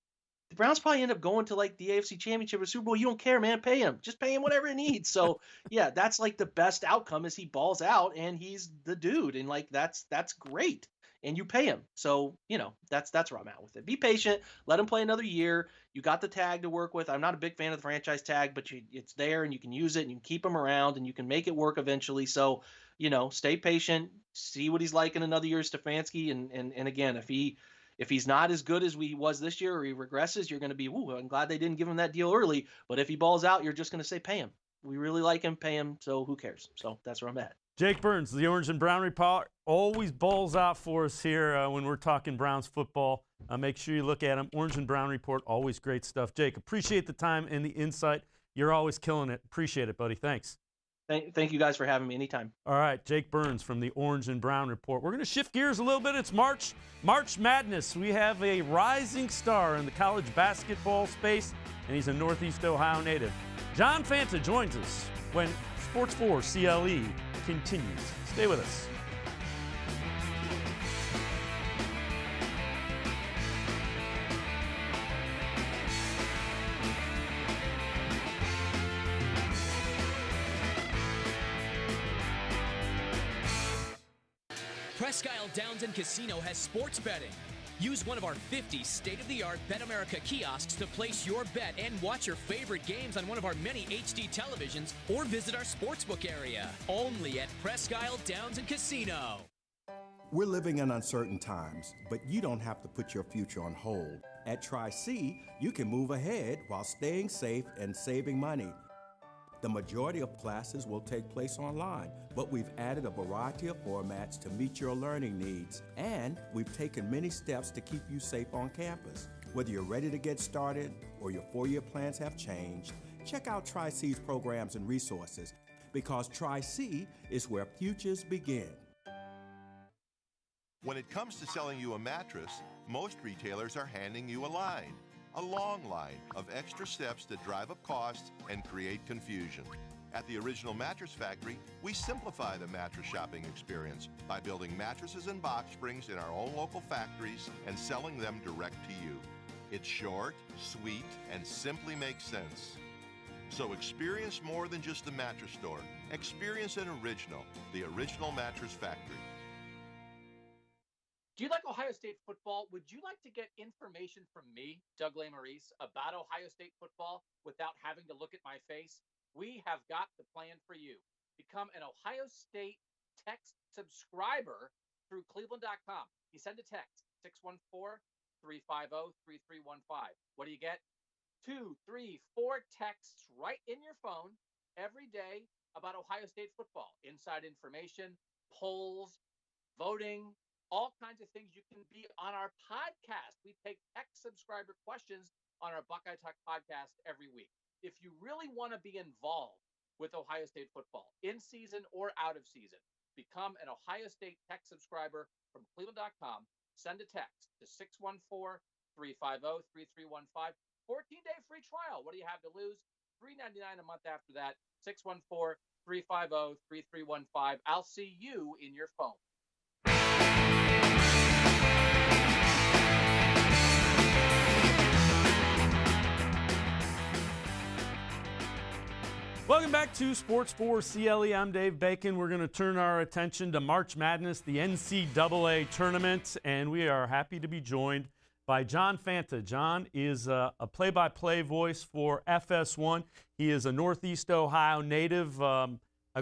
the Browns probably end up going to the AFC Championship or Super Bowl. You don't care, man. Pay him. Just pay him whatever he needs. So yeah, that's the best outcome is he balls out and he's the dude. And that's great. and you pay him. So, that's where I'm at with it. Be patient, let him play another year. You got the tag to work with. I'm not a big fan of the franchise tag, but it's there and you can use it and you can keep him around and you can make it work eventually. So, stay patient, see what he's like in another year, Stefanski. And again, if he's not as good as he was this year or he regresses, you're going to be, ooh, I'm glad they didn't give him that deal early. But if he balls out, you're just going to say, pay him. We really like him, pay him. So who cares? So that's where I'm at. Jake Burns, the Orange and Brown Report, always balls out for us here when we're talking Browns football. Make sure you look at him. Orange and Brown Report, always great stuff. Jake, appreciate the time and the insight. You're always killing it. Appreciate it, buddy. Thanks. Thank you guys for having me anytime. All right, Jake Burns from the Orange and Brown Report. We're going to shift gears a little bit. It's March Madness. We have a rising star in the college basketball space, and he's a Northeast Ohio native. John Fanta joins us when Sports 4 CLE continues. Stay with us. Presque Isle Downs and Casino has sports betting. Use one of our 50 state-of-the-art Bet America kiosks to place your bet and watch your favorite games on one of our many HD televisions or visit our sportsbook area. Only at Presque Isle Downs and Casino. We're living in uncertain times, but you don't have to put your future on hold. At Tri-C, you can move ahead while staying safe and saving money. The majority of classes will take place online, but we've added a variety of formats to meet your learning needs, and we've taken many steps to keep you safe on campus. Whether you're ready to get started or your four-year plans have changed, check out Tri-C's programs and resources, because Tri-C is where futures begin. When it comes to selling you a mattress, most retailers are handing you a line. A long line of extra steps that drive up costs and create confusion. At the Original Mattress Factory, we simplify the mattress shopping experience by building mattresses and box springs in our own local factories and selling them direct to you. It's short, sweet, and simply makes sense. So experience more than just the mattress store. Experience an original, the Original Mattress Factory. Do you like Ohio State football? Would you like to get information from me, Doug Maurice, about Ohio State football without having to look at my face? We have got the plan for you. Become an Ohio State text subscriber through cleveland.com. You send a text, 614-350-3315. What do you get? 2, 3, 4 texts right in your phone every day about Ohio State football. Inside information, polls, voting, all kinds of things. You can be on our podcast. We take text subscriber questions on our Buckeye Talk podcast every week. If you really want to be involved with Ohio State football, in season or out of season, become an Ohio State text subscriber from cleveland.com. Send a text to 614-350-3315. 14-day free trial. What do you have to lose? $3.99 a month after that. 614-350-3315. I'll see you in your phone. Welcome back to Sports 4 CLE. I'm Dave Bacon. We're going to turn our attention to March Madness, the NCAA tournament, and we are happy to be joined by John Fanta. John is a play-by-play voice for FS1. He is a Northeast Ohio native, a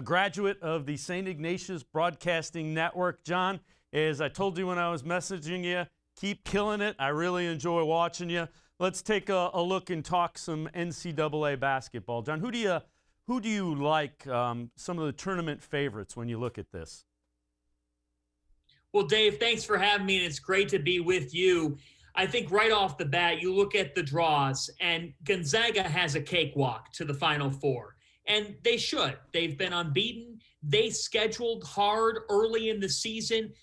graduate of the St. Ignatius Broadcasting Network. John, as I told you when I was messaging you, keep killing it. I really enjoy watching you. Let's take a look and talk some NCAA basketball. John, who do you like, some of the tournament favorites when you look at this? Well, Dave, thanks for having me, and it's great to be with you. I think right off the bat, you look at the draws, and Gonzaga has a cakewalk to the Final Four, and they should. They've been unbeaten. They scheduled hard early in the season.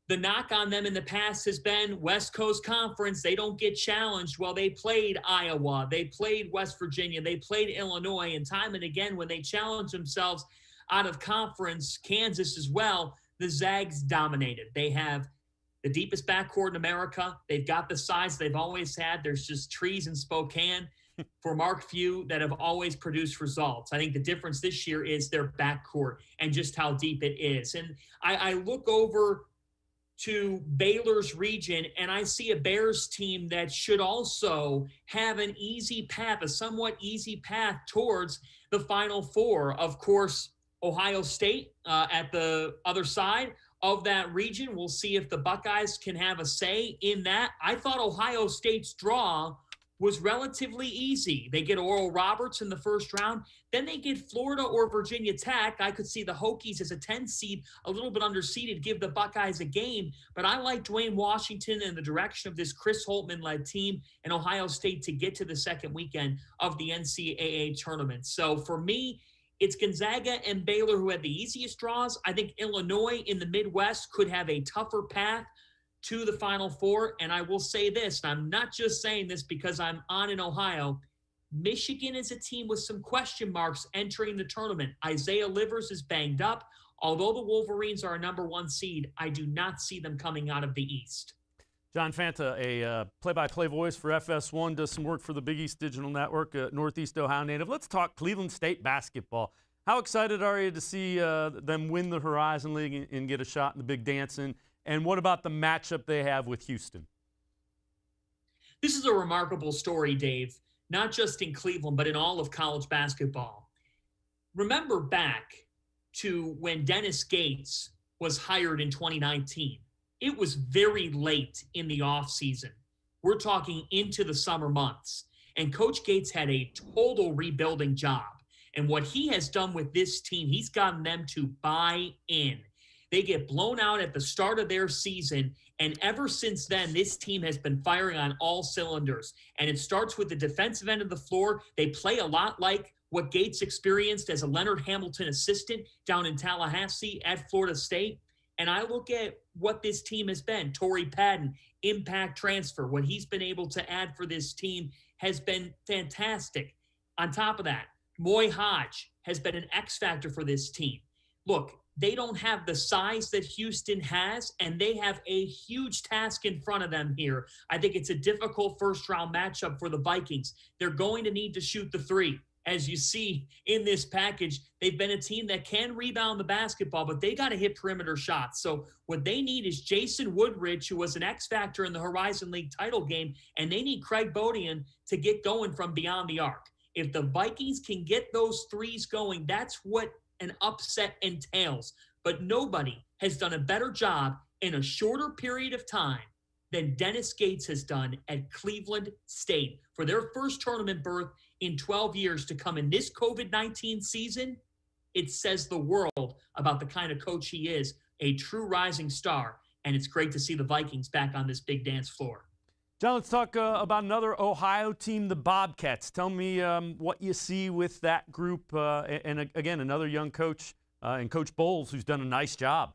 The knock on them in the past has been West Coast Conference. They don't get challenged. Well, they played Iowa. They played West Virginia. They played Illinois. And time and again, when they challenge themselves out of conference, Kansas as well, the Zags dominated. They have the deepest backcourt in America. They've got the size they've always had. There's just trees in Spokane for Mark Few that have always produced results. I think the difference this year is their backcourt and just how deep it is. And I look over to Baylor's region, and I see a Bears team that should also have an easy path, a somewhat easy path towards the Final Four. Of course, Ohio State at the other side of that region. We'll see if the Buckeyes can have a say in that. I thought Ohio State's draw was relatively easy. They get Oral Roberts in the first round. Then they get Florida or Virginia Tech. I could see the Hokies as a 10 seed, a little bit underseeded, give the Buckeyes a game. But I like Dwayne Washington and the direction of this Chris Holtmann-led team and Ohio State to get to the second weekend of the NCAA tournament. So for me, it's Gonzaga and Baylor who had the easiest draws. I think Illinois in the Midwest could have a tougher path to the Final Four. And I will say this, and I'm not just saying this because I'm on in Ohio, Michigan is a team with some question marks entering the tournament. Isaiah Livers is banged up. Although the Wolverines are a number 1 seed, I do not see them coming out of the East. John Fanta, a play-by-play voice for FS1, does some work for the Big East Digital Network, Northeast Ohio native. Let's talk Cleveland State basketball. How excited are you to see them win the Horizon League and get a shot in the Big Dance? And what about the matchup they have with Houston? This is a remarkable story, Dave, not just in Cleveland, but in all of college basketball. Remember back to when Dennis Gates was hired in 2019. It was very late in the offseason. We're talking into the summer months. And Coach Gates had a total rebuilding job. And what he has done with this team, he's gotten them to buy in. They get blown out at the start of their season. And ever since then, this team has been firing on all cylinders. And it starts with the defensive end of the floor. They play a lot like what Gates experienced as a Leonard Hamilton assistant down in Tallahassee at Florida State. And I look at what this team has been. Torrey Patton, impact transfer, what he's been able to add for this team has been fantastic. On top of that, Moy Hodge has been an X factor for this team. Look, they don't have the size that Houston has, and they have a huge task in front of them here. I think it's a difficult first-round matchup for the Vikings. They're going to need to shoot the three. As you see in this package, they've been a team that can rebound the basketball, but they got to hit perimeter shots. So what they need is Jason Woodridge, who was an X factor in the Horizon League title game, and they need Craig Bodian to get going from beyond the arc. If the Vikings can get those threes going, that's what an upset entails. But nobody has done a better job in a shorter period of time than Dennis Gates has done at Cleveland State for their first tournament berth in 12 years to come in this COVID-19 season. It says the world about the kind of coach he is, a true rising star, and it's great to see the Vikings back on this big dance floor. John, let's talk about another Ohio team, the Bobcats. Tell me what you see with that group, and again, another young coach, and Coach Bowles, who's done a nice job.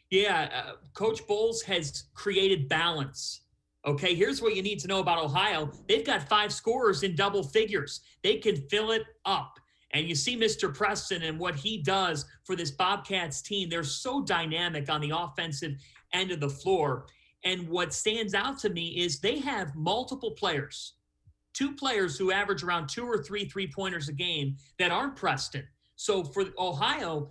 Yeah, Coach Bowles has created balance. Okay, here's what you need to know about Ohio. They've got 5 scorers in double figures. They can fill it up. And you see Mr. Preston and what he does for this Bobcats team. They're so dynamic on the offensive end of the floor. And what stands out to me is they have multiple players, 2 players who average around 2 or 3 3-pointers a game that aren't Preston. So for Ohio,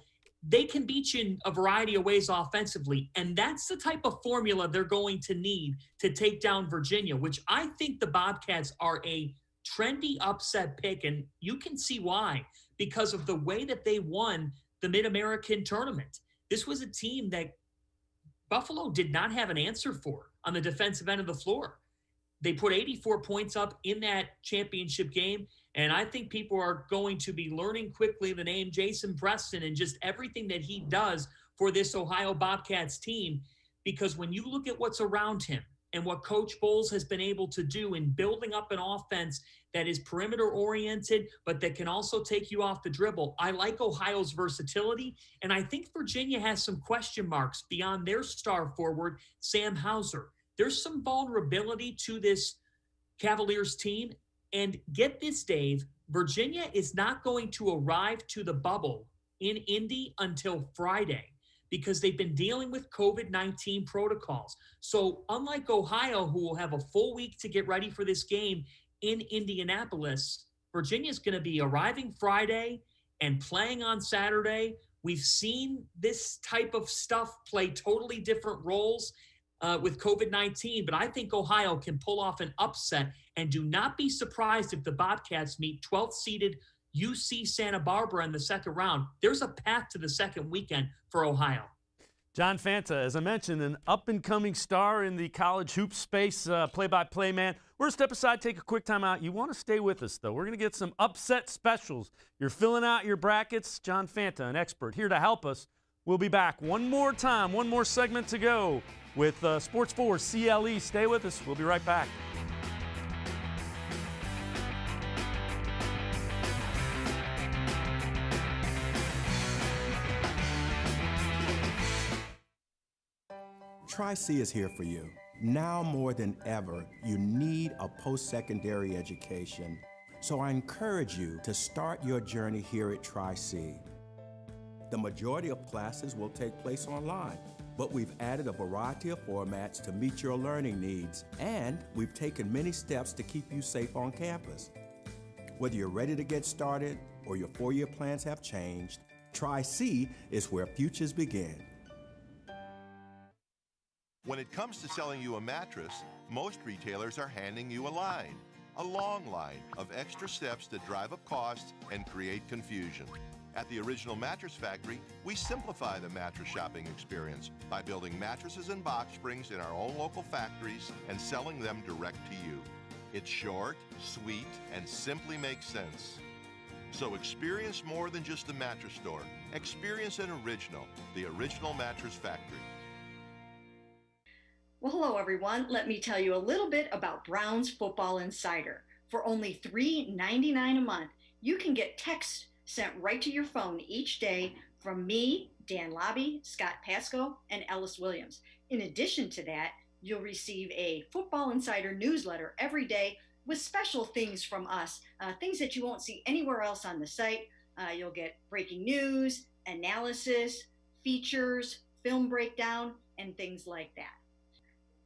they can beat you in a variety of ways offensively. And that's the type of formula they're going to need to take down Virginia, which I think the Bobcats are a trendy upset pick. And you can see why, because of the way that they won the Mid-American tournament. This was a team that Buffalo did not have an answer for on the defensive end of the floor. They put 84 points up in that championship game. And I think people are going to be learning quickly the name Jason Preston and just everything that he does for this Ohio Bobcats team. Because when you look at what's around him and what Coach Bowles has been able to do in building up an offense that is perimeter oriented, but that can also take you off the dribble, I like Ohio's versatility. And I think Virginia has some question marks beyond their star forward, Sam Hauser. There's some vulnerability to this Cavaliers team. And get this, Dave, Virginia is not going to arrive to the bubble in Indy until Friday because they've been dealing with COVID-19 protocols. So unlike Ohio, who will have a full week to get ready for this game in Indianapolis, Virginia is going to be arriving Friday and playing on Saturday We've seen this type of stuff play totally different roles with COVID-19, but I think Ohio can pull off an upset, and do not be surprised if the Bobcats meet 12th-seeded UC Santa Barbara in the second round. There's a path to the second weekend for Ohio. John Fanta, as I mentioned, an up-and-coming star in the college hoop space, play-by-play man. We're going to step aside, take a quick time out. You want to stay with us, though. We're going to get some upset specials. You're filling out your brackets. John Fanta, an expert, here to help us. We'll be back one more time, one more segment to go with Sports 4 CLE. Stay with us. We'll be right back. Tri-C is here for you. Now more than ever, you need a post-secondary education. So I encourage you to start your journey here at Tri-C. The majority of classes will take place online, but we've added a variety of formats to meet your learning needs, and we've taken many steps to keep you safe on campus. Whether you're ready to get started or your four-year plans have changed, Tri-C is where futures begin. When it comes to selling you a mattress, most retailers are handing you a long line of extra steps that drive up costs and create confusion. At the Original Mattress Factory, we simplify the mattress shopping experience by building mattresses and box springs in our own local factories and selling them direct to you. It's short, sweet, and simply makes sense. So experience more than just the mattress store. Experience an original, the Original Mattress Factory. Well, hello, everyone. Let me tell you a little bit about Browns Football Insider. For only $3.99 a month, you can get text sent right to your phone each day from me, Dan Lobby, Scott Pasco, and Ellis Williams. In addition to that, you'll receive a Football Insider newsletter every day with special things from us, things that you won't see anywhere else on the site. You'll get breaking news, analysis, features, film breakdown, and things like that.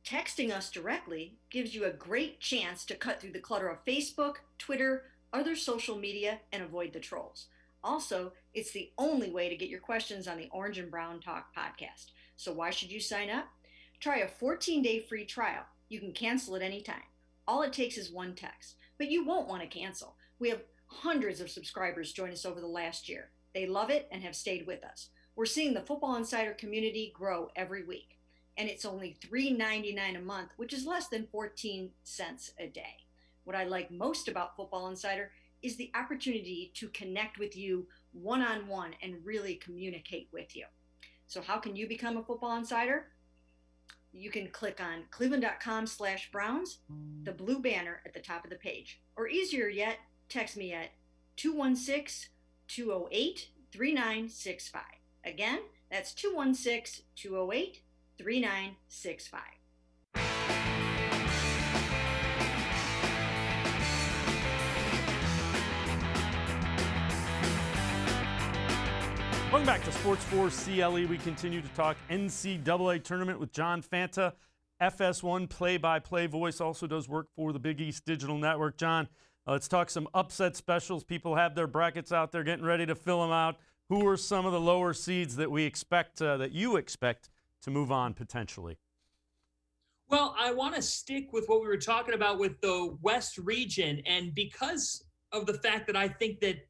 Texting us directly gives you a great chance to cut through the clutter of Facebook, Twitter, other social media, and avoid the trolls. Also, it's the only way to get your questions on the Orange and Brown Talk podcast. So why should you sign up? Try a 14-day free trial. You can cancel at any time. All it takes is one text, but you won't want to cancel. We have hundreds of subscribers join us over the last year. They love it and have stayed with us. We're seeing the Football Insider community grow every week. And it's only $3.99 a month, which is less than 14 cents a day. What I like most about Football Insider is the opportunity to connect with you one-on-one and really communicate with you. So how can you become a Football Insider? You can click on cleveland.com/Browns, the blue banner at the top of the page. Or easier yet, text me at 216-208-3965. Again, that's 216-208-3965. Welcome back to Sports 4 CLE. We continue to talk NCAA tournament with John Fanta, FS1 play-by-play voice, also does work for the Big East Digital Network. John, let's talk some upset specials. People have their brackets out there getting ready to fill them out. Who are some of the lower seeds that we expect, that you expect to move on potentially? Well, I want to stick with what we were talking about with the West region. And because of the fact that I think that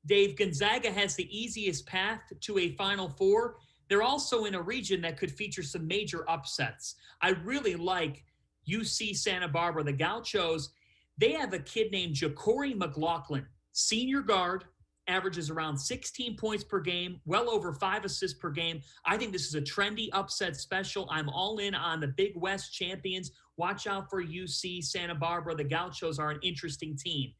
Dave Gonzaga has the easiest path to a Final Four, they're also in a region that could feature some major upsets. I really like UC Santa Barbara, the Gauchos. They have a kid named Ja'Cory McLaughlin, senior guard, averages around 16 points per game, well over 5 assists per game. I think this is a trendy upset special. I'm all in on the Big West champions. Watch out for UC Santa Barbara. The Gauchos are an interesting team.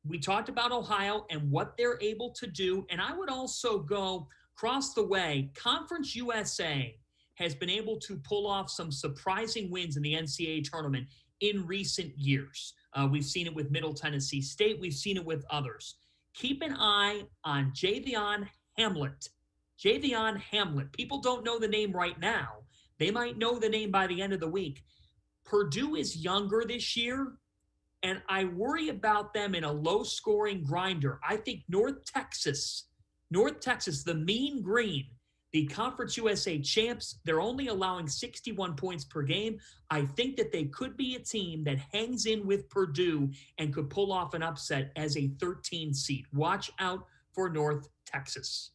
We talked about Ohio and what they're able to do, and I would also go across the way. Conference USA has been able to pull off some surprising wins in the NCAA tournament in recent years. We've seen it with Middle Tennessee State. We've seen it with others. Keep an eye on Javion Hamlet. Javion Hamlet. People don't know the name right now. They might know the name by the end of the week. Purdue is younger this year, and I worry about them in a low-scoring grinder. I think North Texas North Texas, the Mean Green, the Conference USA champs, they're only allowing 61 points per game. I think that they could be a team that hangs in with Purdue and could pull off an upset as a 13 seed. Watch out for North Texas.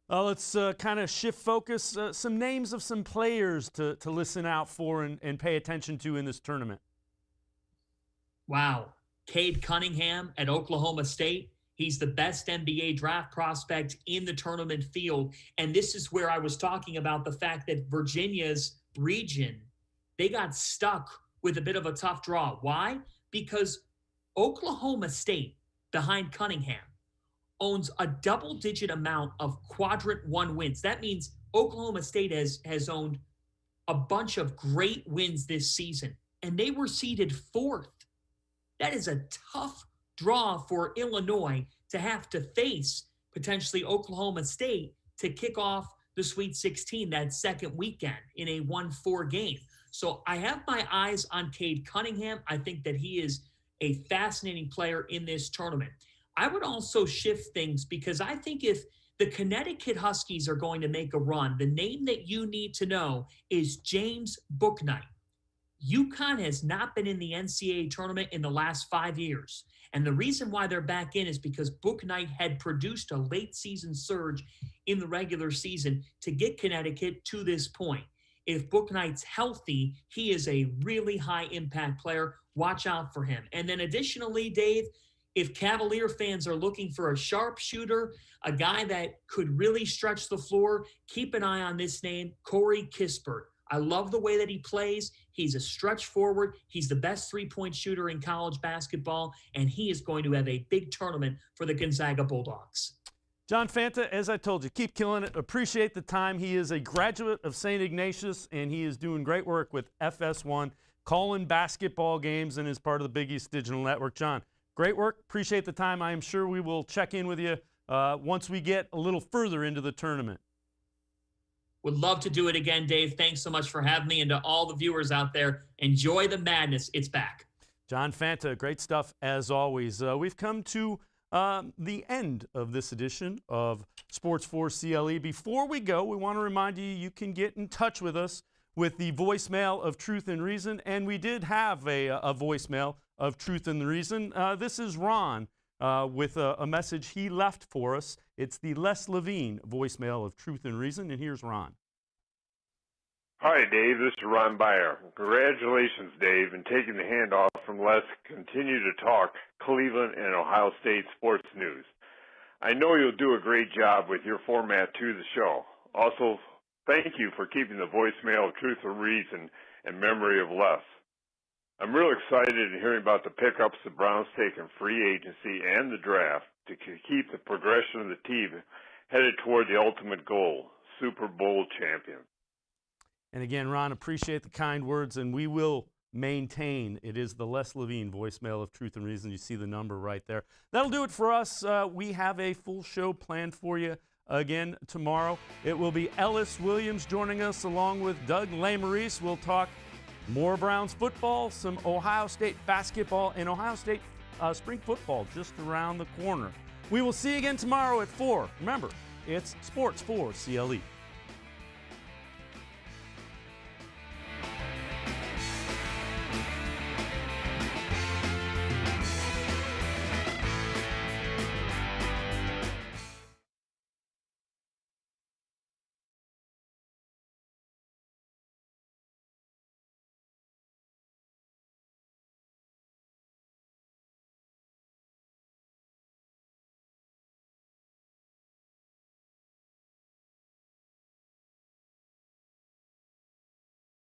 Let's kind of shift focus. Some names of some players to listen out for and pay attention to in this tournament. Wow. Cade Cunningham at Oklahoma State. He's the best NBA draft prospect in the tournament field. And this is where I was talking about the fact that Virginia's region, they got stuck with a bit of a tough draw. Why? Because Oklahoma State, behind Cunningham, owns a double-digit amount of quadrant one wins. That means Oklahoma State has owned a bunch of great wins this season, and they were seeded 4th. That is a tough draw for Illinois to have to face potentially Oklahoma State to kick off the Sweet 16 that second weekend in a 1-4 game. So I have my eyes on Cade Cunningham. I think that he is a fascinating player in this tournament. I would also shift things because I think if the Connecticut Huskies are going to make a run, the name that you need to know is James Bouknight. UConn has not been in the NCAA tournament in the last 5 years. And the reason why they're back in is because Bouknight had produced a late season surge in the regular season to get Connecticut to this point. If Bouknight's healthy, he is a really high impact player. Watch out for him. And then additionally, Dave, if Cavalier fans are looking for a sharpshooter, a guy that could really stretch the floor, keep an eye on this name, Corey Kispert. I love the way that he plays. He's a stretch forward. He's the best three-point shooter in college basketball, and he is going to have a big tournament for the Gonzaga Bulldogs. John Fanta, as I told you, keep killing it. Appreciate the time. He is a graduate of St. Ignatius, and he is doing great work with FS1, calling basketball games, and is part of the Big East Digital Network. John, great work. Appreciate the time. I am sure we will check in with you once we get a little further into the tournament. Would love to do it again, Dave. Thanks so much for having me. And to all the viewers out there, enjoy the madness. It's back. John Fanta, great stuff as always. We've come to the end of this edition of Sports 4 CLE. Before we go, we want to remind you, you can get in touch with us with the voicemail of Truth and Reason. And we did have a voicemail of Truth and Reason. This is Ron with a message he left for us. It's the Les Levine voicemail of Truth and Reason, and here's Ron. Hi, Dave. This is Ron Byer. Congratulations, Dave, in taking the handoff from Les to continue to talk Cleveland and Ohio State sports news. I know you'll do a great job with your format to the show. Also, thank you for keeping the voicemail of Truth and Reason in memory of Les. I'm real excited in hearing about the pickups the Browns take in free agency and the draft to keep the progression of the team headed toward the ultimate goal, Super Bowl champion. And again, Ron, appreciate the kind words, and we will maintain. It is the Les Levine voicemail of Truth and Reason. You see the number right there. That'll do it for us. We have a full show planned for you again tomorrow. It will be Ellis Williams joining us along with Doug Lesmerises. We'll talk more Browns football, some Ohio State basketball, and Ohio State spring football just around the corner. We will see you again tomorrow at 4. Remember, it's Sports 4 CLE.